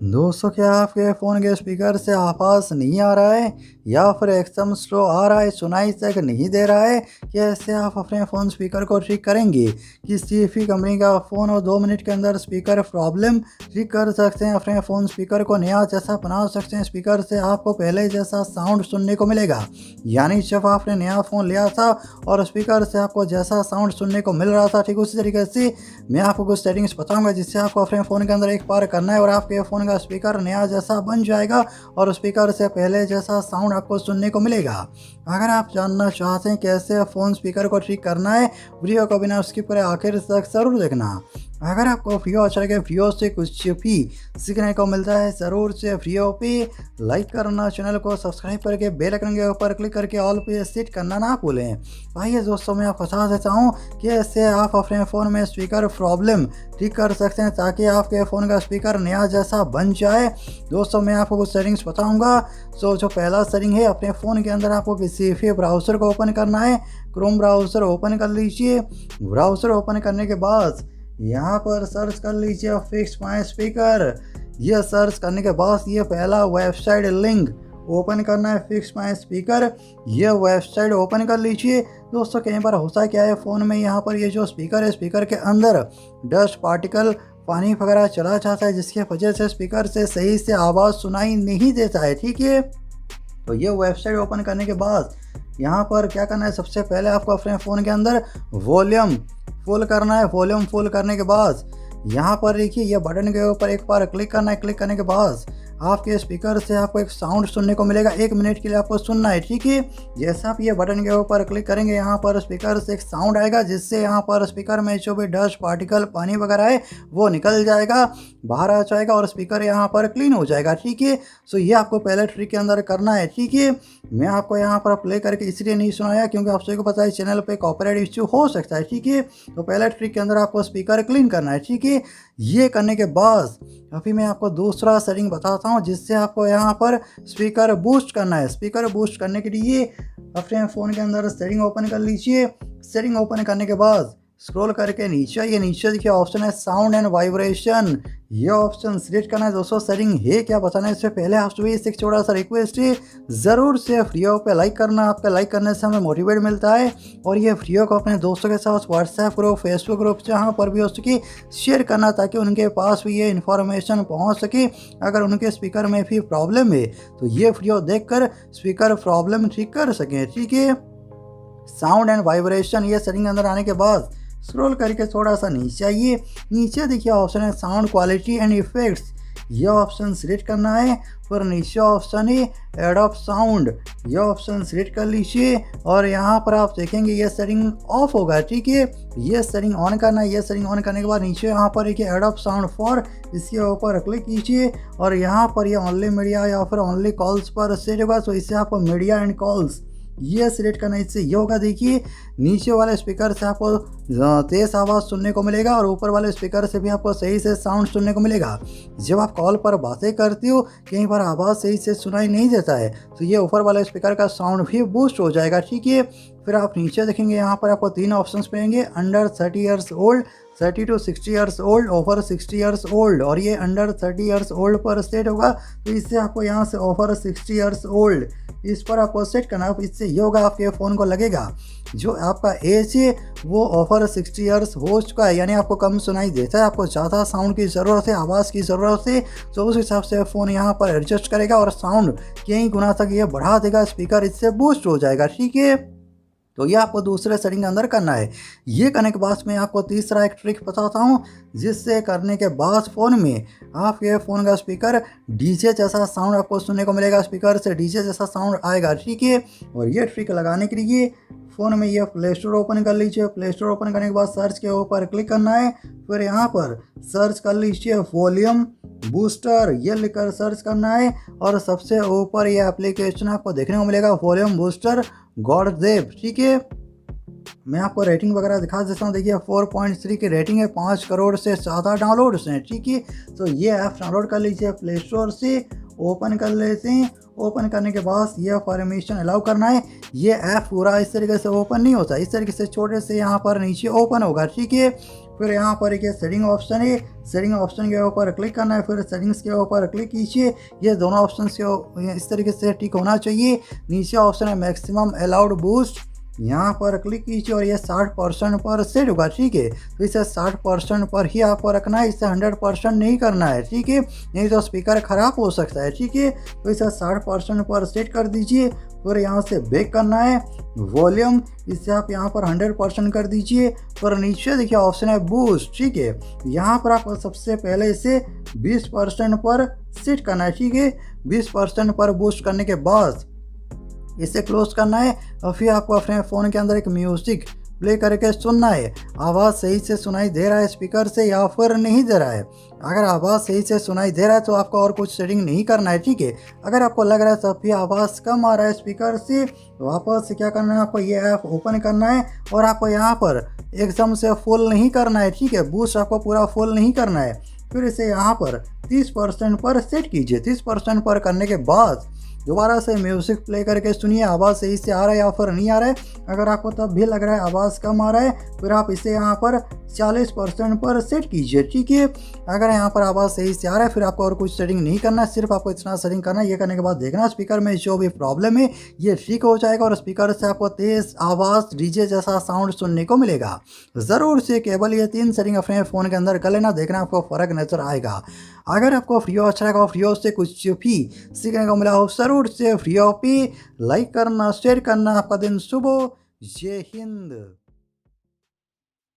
दोस्तों, क्या आपके फ़ोन के स्पीकर से आवाज़ नहीं आ रहा है या फिर एकदम स्लो आ रहा है, सुनाई तक नहीं दे रहा है? कैसे आप अपने फ़ोन स्पीकर को ठीक करेंगे? किसी भी कंपनी का फ़ोन और 2 मिनट के अंदर स्पीकर प्रॉब्लम ठीक कर सकते हैं। अपने फ़ोन स्पीकर को नया जैसा बना सकते हैं। स्पीकर से आपको पहले जैसा साउंड सुनने को मिलेगा, यानी जब आपने नया फ़ोन लिया था और स्पीकर से आपको जैसा साउंड सुनने को मिल रहा था, ठीक उसी तरीके से मैं आपको कुछ सेटिंग्स बताऊंगा जिससे आपको अपने फ़ोन के अंदर एक बार करना है और आपके फ़ोन का स्पीकर नया जैसा बन जाएगा और स्पीकर से पहले जैसा साउंड आपको सुनने को मिलेगा। अगर आप जानना चाहते हैं कैसे फ़ोन स्पीकर को ठीक करना है, वीडियो को बिना स्किप करे आखिर तक ज़रूर देखना। अगर आपको वीडियो अच्छा लगे, वीडियो से कुछ भी सीखने को मिलता है, ज़रूर से वीडियो पे लाइक करना, चैनल को सब्सक्राइब करके बेल आइकन के ऊपर क्लिक करके ऑल पे सेट करना ना भूलें। आइए दोस्तों, मैं आपको बता देता हूँ कि ऐसे आप अपने फ़ोन में स्पीकर प्रॉब्लम ठीक कर सकते हैं ताकि आपके फ़ोन का स्पीकर नया जैसा बन जाए। दोस्तों, मैं आपको कुछ सेटिंग्स बताऊँगा। जो पहला सेटिंग है, अपने फ़ोन के अंदर आपको किसी भी ब्राउज़र को ओपन करना है। क्रोम ब्राउज़र ओपन कर लीजिए। ब्राउज़र ओपन करने के बाद यहाँ पर सर्च कर लीजिए फिक्स माई स्पीकर। यह सर्च करने के बाद ये पहला वेबसाइट लिंक ओपन करना है, फिक्स माई स्पीकर। यह वेबसाइट ओपन कर लीजिए। दोस्तों, कई बार होता क्या है, फ़ोन में यहाँ पर ये जो स्पीकर है, स्पीकर के अंदर डस्ट पार्टिकल, पानी वगैरह चला जाता है, जिसकी वजह से स्पीकर से सही से आवाज़ सुनाई नहीं देता है। ठीक है, तो ये वेबसाइट ओपन करने के बाद यहाँ पर क्या करना है, सबसे पहले आपको अपने फ़ोन के अंदर वॉल्यूम फुल करना है। वॉल्यूम फुल करने के बाद यहाँ पर देखिए, यह बटन के ऊपर एक बार क्लिक करना है। क्लिक करने के बाद आपके स्पीकर से आपको एक साउंड सुनने को मिलेगा। 1 मिनट के लिए आपको सुनना है। ठीक है, जैसा आप ये बटन के ऊपर क्लिक करेंगे, यहाँ पर स्पीकर से एक साउंड आएगा जिससे यहाँ पर स्पीकर में जो भी डस्ट पार्टिकल, पानी वगैरह है वो निकल जाएगा, बाहर आ जाएगा और स्पीकर यहाँ पर क्लीन हो जाएगा। ठीक है, सो ये आपको पहले ट्रिक के अंदर करना है। ठीक है, मैं आपको यहाँ पर प्ले करके इसलिए नहीं सुनाया क्योंकि आप सभी को पता है चैनल पे कॉपीराइट इश्यू हो सकता है। ठीक है, तो पहले ट्रिक के अंदर आपको स्पीकर क्लीन करना है। ठीक है, ये करने के बाद अभी मैं आपको दूसरा सेटिंग बताता हूँ जिससे आपको यहाँ पर स्पीकर बूस्ट करना है। स्पीकर बूस्ट करने के लिए अपने फ़ोन के अंदर सेटिंग ओपन कर लीजिए। सेटिंग ओपन करने के बाद स्क्रॉल करके नीचे, ये नीचे देखिए ऑप्शन है साउंड एंड वाइब्रेशन। ये ऑप्शन सिलेक्ट करना है। दोस्तों, सेटिंग है क्या बताना है इससे पहले आप सभी से एक छोटा सा रिक्वेस्ट है, ज़रूर से वीडियो पे लाइक करना। आपका लाइक करने से हमें मोटिवेट मिलता है और ये वीडियो को अपने दोस्तों के साथ व्हाट्सएप ग्रुप, फेसबुक ग्रुप जहाँ पर भी हो सके शेयर करना ताकि उनके पास भी ये इन्फॉर्मेशन पहुँच सके। अगर उनके स्पीकर में भी प्रॉब्लम है तो ये वीडियो देख कर स्पीकर प्रॉब्लम ठीक कर सकें। ठीक है, साउंड एंड वाइब्रेशन ये सेटिंग अंदर आने के बाद स्क्रॉल करके थोड़ा सा नीचे आइए। नीचे देखिए ऑप्शन है साउंड क्वालिटी एंड इफेक्ट्स। यह ऑप्शन सिलेक्ट करना है। फिर नीचे ऑप्शन है ऐड ऑफ साउंड। यह ऑप्शन सिलेक्ट कर लीजिए और यहाँ पर आप देखेंगे ये सेटिंग ऑफ होगा। ठीक है, ये सेटिंग ऑन करना है। ये सेटिंग ऑन करने के बाद नीचे यहाँ पर देखिए ऐड ऑफ साउंड फॉर, इसके ऊपर क्लिक कीजिए और यहाँ पर ये ओनली मीडिया या फिर ओनली कॉल्स पर सेट होगा। तो इससे आपको मीडिया एंड कॉल्स ये सिलेक्ट करना है। इससे ये होगा, देखिए नीचे वाले स्पीकर से आपको तेज़ आवाज़ सुनने को मिलेगा और ऊपर वाले स्पीकर से भी आपको सही से साउंड सुनने को मिलेगा। जब आप कॉल पर बातें करती हो कई बार आवाज़ सही से सुनाई नहीं देता है तो ये ऊपर वाले स्पीकर का साउंड भी बूस्ट हो जाएगा। ठीक है, फिर आप नीचे देखेंगे यहाँ पर आपको 3 ऑप्शंस मिलेंगे, under 30 years old, 30 to 60 years old, over 60 years old, और ये अंडर 30 ईयर्स ओल्ड पर सेट होगा। तो इससे आपको यहाँ से ओवर 60 ईयर्स ओल्ड इस पर आपको सेट करना है। इससे ये होगा, आपके फ़ोन को लगेगा जो आपका एज है वो ओवर 60 ईयर्स हो चुका है, यानी आपको कम सुनाई देता है, आपको ज़्यादा साउंड की ज़रूरत है, आवाज़ की ज़रूरत है। तो उस हिसाब से फ़ोन यहाँ पर एडजस्ट करेगा और साउंड कई गुना तक ये बढ़ा देगा, स्पीकर इससे बूस्ट हो जाएगा। ठीक है, तो ये आपको दूसरे सेटिंग के अंदर करना है। ये करने के बाद मैं आपको तीसरा एक ट्रिक बताता हूँ जिससे करने के बाद फ़ोन में आपके फ़ोन का स्पीकर डीजे जैसा साउंड आपको सुनने को मिलेगा। स्पीकर से डीजे जैसा साउंड आएगा। ठीक है, और ये ट्रिक लगाने के लिए फ़ोन में ये प्ले स्टोर ओपन कर लीजिए। प्ले स्टोर ओपन करने के बाद सर्च के ऊपर क्लिक करना है। फिर यहाँ पर सर्च कर लीजिए वॉल्यूम बूस्टर, ये लिखकर सर्च करना है और सबसे ऊपर ये एप्लीकेशन आपको देखने को मिलेगा, वॉल्यूम बूस्टर गॉडजेप। ठीक है, मैं आपको रेटिंग वगैरह दिखा देता हूँ। देखिए 4.3 की रेटिंग है, 5 करोड़ से ज़्यादा डाउनलोड्स हैं। ठीक है, तो ये ऐप डाउनलोड कर लीजिए प्ले स्टोर से, ओपन कर लेते हैं। ओपन करने के बाद ये परमिशन अलाउ करना है। ये ऐप पूरा इस तरीके से ओपन नहीं होता, इस तरीके से छोटे से यहाँ पर नीचे ओपन होगा। ठीक है, फिर यहाँ पर एक सेटिंग ऑप्शन है, सेटिंग ऑप्शन के ऊपर क्लिक करना है, फिर सेटिंग्स के ऊपर क्लिक कीजिए। ये दोनों ऑप्शन इस तरीके से टिक होना चाहिए। नीचे ऑप्शन है मैक्सिमम अलाउड बूस्ट, यहाँ पर क्लिक कीजिए और ये 60% पर सेट होगा, ठीक है। तो इसे 60% पर ही आपको रखना है, इसे 100% नहीं करना है, ठीक है, नहीं तो स्पीकर ख़राब हो सकता है, ठीक है। तो इसे 60% पर सेट कर दीजिए। फिर यहाँ से बैक करना है, वॉल्यूम इसे आप यहाँ पर 100% कर दीजिए। फिर नीचे देखिए ऑप्शन है बूस्ट, ठीक है, यहाँ पर आपको सबसे पहले इसे 20% पर सेट करना है, ठीक है। 20% पर बूस्ट करने के बाद इसे क्लोज करना है और फिर आपको अपने फ़ोन के अंदर एक म्यूज़िक प्ले करके सुनना है। आवाज़ सही से सुनाई दे रहा है स्पीकर से या फिर नहीं दे रहा है। अगर आवाज़ सही से सुनाई दे रहा है तो आपको और कुछ सेटिंग नहीं करना है, ठीक है। अगर आपको लग रहा है तब भी आवाज़ कम आ रहा है स्पीकर से, तो वापस से क्या करना है, आपको ये ऐप ओपन करना है और आपको यहाँ पर एकदम से फुल नहीं करना है, ठीक है। बूस्ट आपको पूरा फुल नहीं करना है। फिर इसे यहाँ पर 30% पर सेट कीजिए। 30% पर करने के बाद दोबारा से म्यूज़िक प्ले करके सुनिए, आवाज़ सही से आ रहा है या फिर नहीं आ रहा है। अगर आपको तब भी लग रहा है आवाज़ कम आ रहा है, फिर आप इसे यहाँ पर 40% पर सेट कीजिए, ठीक है। अगर यहाँ पर आवाज़ सही से आ रहा है, फिर आपको और कुछ सेटिंग नहीं करना है, सिर्फ आपको इतना सेटिंग करना है। ये करने के बाद देखना स्पीकर में जो भी प्रॉब्लम है ये ठीक हो जाएगा और स्पीकर से आपको तेज़ आवाज़ डीजे जैसा साउंड सुनने को मिलेगा। ज़रूर से केवल ये 3 सेटिंग अपने फ़ोन के अंदर कर लेना, देखना आपको फ़र्क नज़र आएगा। अगर आपको वीडियो अच्छा लगा, वीडियो से कुछ भी सीखने को मिला हो, ज़रूर से वीडियो पे लाइक करना, शेयर करना। आपका दिन शुभ हो। जय हिंद।